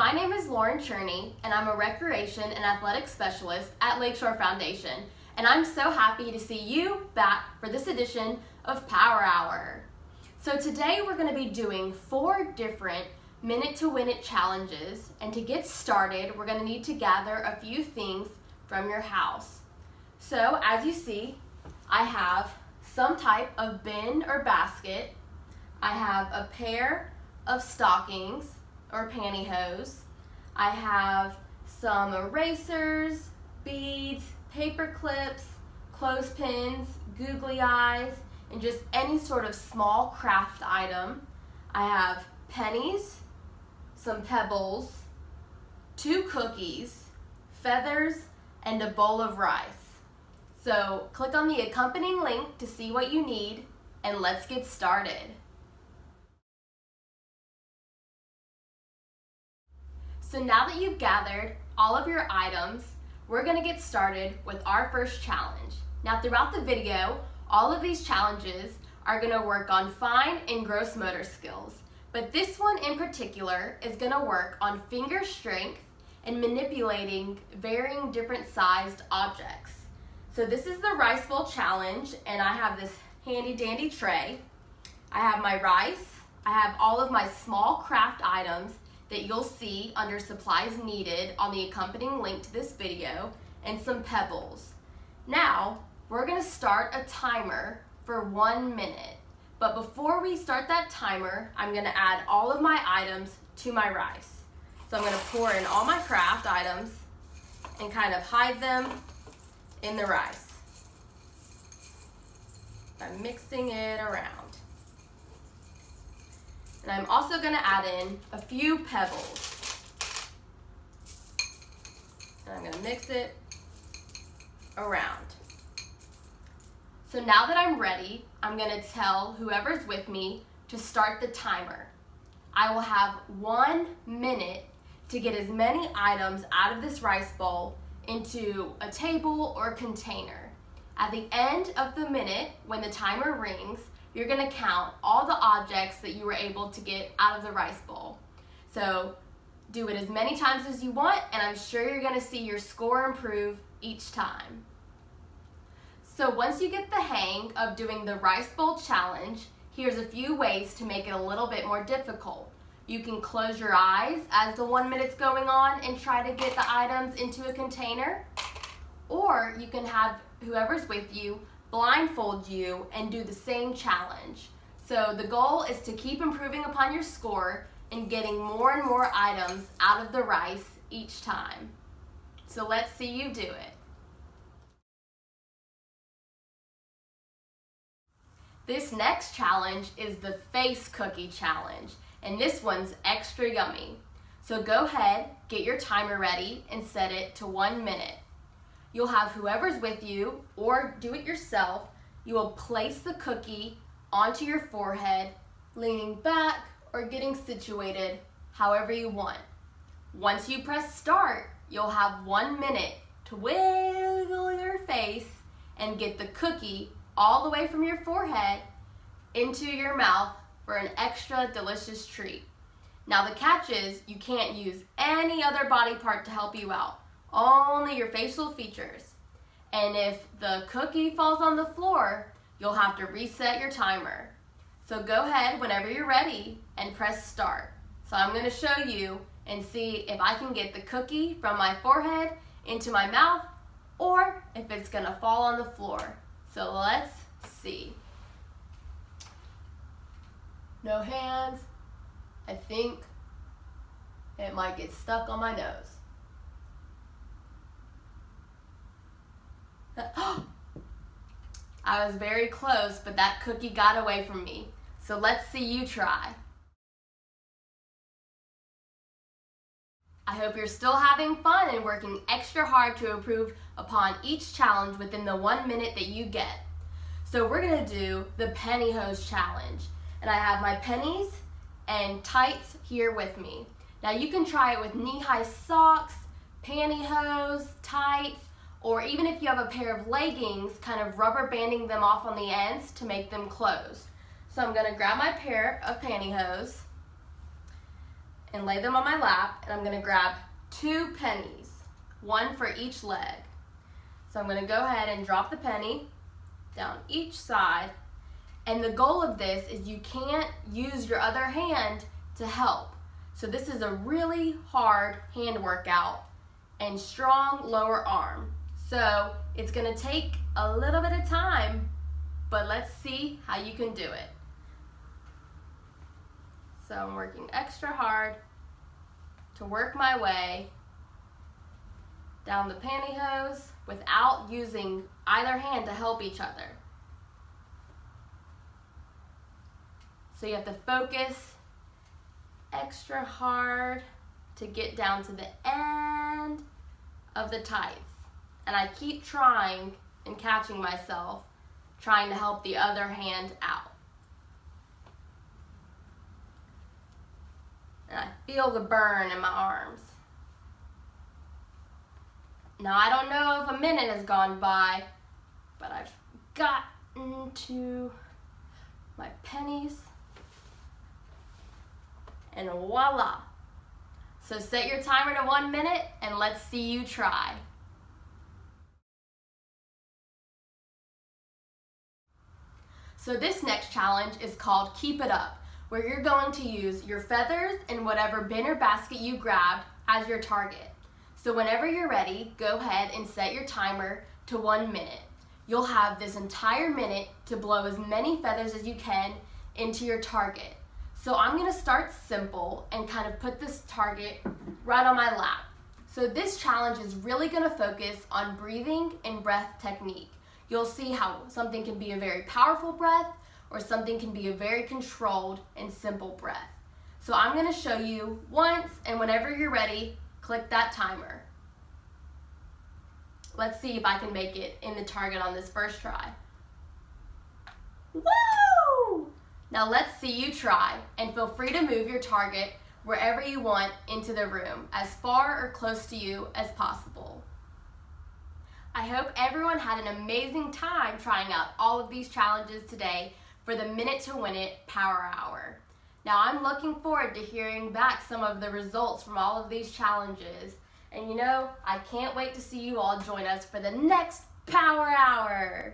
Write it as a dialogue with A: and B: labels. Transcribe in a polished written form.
A: My name is Lauren Cherney, and I'm a Recreation and Athletic Specialist at Lakeshore Foundation, and I'm so happy to see you back for this edition of Power Hour. So today we're going to be doing 4 different Minute to Win It challenges, and to get started, we're going to need to gather a few things from your house. So as you see, I have some type of bin or basket. I have a pair of stockings or pantyhose. I have some erasers, beads, paper clips, clothespins, googly eyes, and just any sort of small craft item. I have pennies, some pebbles, 2 cookies, feathers, and a bowl of rice. So click on the accompanying link to see what you need, and let's get started. So now that you've gathered all of your items, we're going to get started with our first challenge. Now throughout the video, all of these challenges are going to work on fine and gross motor skills, but this one in particular is going to work on finger strength and manipulating varying different sized objects. So this is the rice bowl challenge, and I have this handy dandy tray. I have my rice, I have all of my small craft items that you'll see under supplies needed on the accompanying link to this video, and some pebbles. Now, we're gonna start a timer for 1 minute. But before we start that timer, I'm gonna add all of my items to my rice. So I'm gonna pour in all my craft items and kind of hide them in the rice. I'm mixing it around. And I'm also going to add in a few pebbles. And I'm going to mix it around. So now that I'm ready, I'm going to tell whoever's with me to start the timer. I will have 1 minute to get as many items out of this rice bowl into a table or container. At the end of the minute, when the timer rings, you're going to count all the objects that you were able to get out of the rice bowl. So do it as many times as you want, and I'm sure you're going to see your score improve each time. So once you get the hang of doing the rice bowl challenge, here's a few ways to make it a little bit more difficult. You can close your eyes as the 1 minute's going on and try to get the items into a container, or you can have whoever's with you blindfold you and do the same challenge. So the goal is to keep improving upon your score and getting more and more items out of the rice each time. So let's see you do it. This next challenge is the face cookie challenge, and this one's extra yummy. So go ahead, get your timer ready, and set it to 1 minute. You'll have whoever's with you, or do it yourself. You will place the cookie onto your forehead, leaning back or getting situated however you want. Once you press start, you'll have 1 minute to wiggle your face and get the cookie all the way from your forehead into your mouth for an extra delicious treat. Now the catch is you can't use any other body part to help you out. Only your facial features. And if the cookie falls on the floor, you'll have to reset your timer. So go ahead whenever you're ready and press start. So I'm going to show you and see if I can get the cookie from my forehead into my mouth, or if it's going to fall on the floor. So let's see. No hands. I think it might get stuck on my nose. I was very close, but that cookie got away from me. So let's see you try. I hope you're still having fun and working extra hard to improve upon each challenge within the 1 minute that you get. So we're gonna do the pantyhose challenge. And I have my pennies and tights here with me. Now you can try it with knee-high socks, pantyhose, tights, or even if you have a pair of leggings, kind of rubber banding them off on the ends to make them close. So I'm gonna grab my pair of pantyhose and lay them on my lap, and I'm gonna grab 2 pennies, 1 for each leg. So I'm gonna go ahead and drop the penny down each side, and the goal of this is you can't use your other hand to help. So this is a really hard hand workout and strong lower arm. So it's gonna take a little bit of time, but let's see how you can do it. So I'm working extra hard to work my way down the pantyhose without using either hand to help each other. So you have to focus extra hard to get down to the end of the tights. And I keep trying and catching myself, trying to help the other hand out. And I feel the burn in my arms. Now I don't know if a minute has gone by, but I've gotten to my pennies. And voila. So set your timer to 1 minute and let's see you try. So this next challenge is called Keep It Up, where you're going to use your feathers and whatever bin or basket you grabbed as your target. So whenever you're ready, go ahead and set your timer to 1 minute. You'll have this entire minute to blow as many feathers as you can into your target. So I'm gonna start simple and kind of put this target right on my lap. So this challenge is really gonna focus on breathing and breath technique. You'll see how something can be a very powerful breath or something can be a very controlled and simple breath. So I'm gonna show you once, and whenever you're ready, click that timer. Let's see if I can make it in the target on this first try. Woo! Now let's see you try, and feel free to move your target wherever you want into the room, as far or close to you as possible. I hope everyone had an amazing time trying out all of these challenges today for the Minute to Win It Power Hour. Now I'm looking forward to hearing back some of the results from all of these challenges. And you know, I can't wait to see you all join us for the next Power Hour.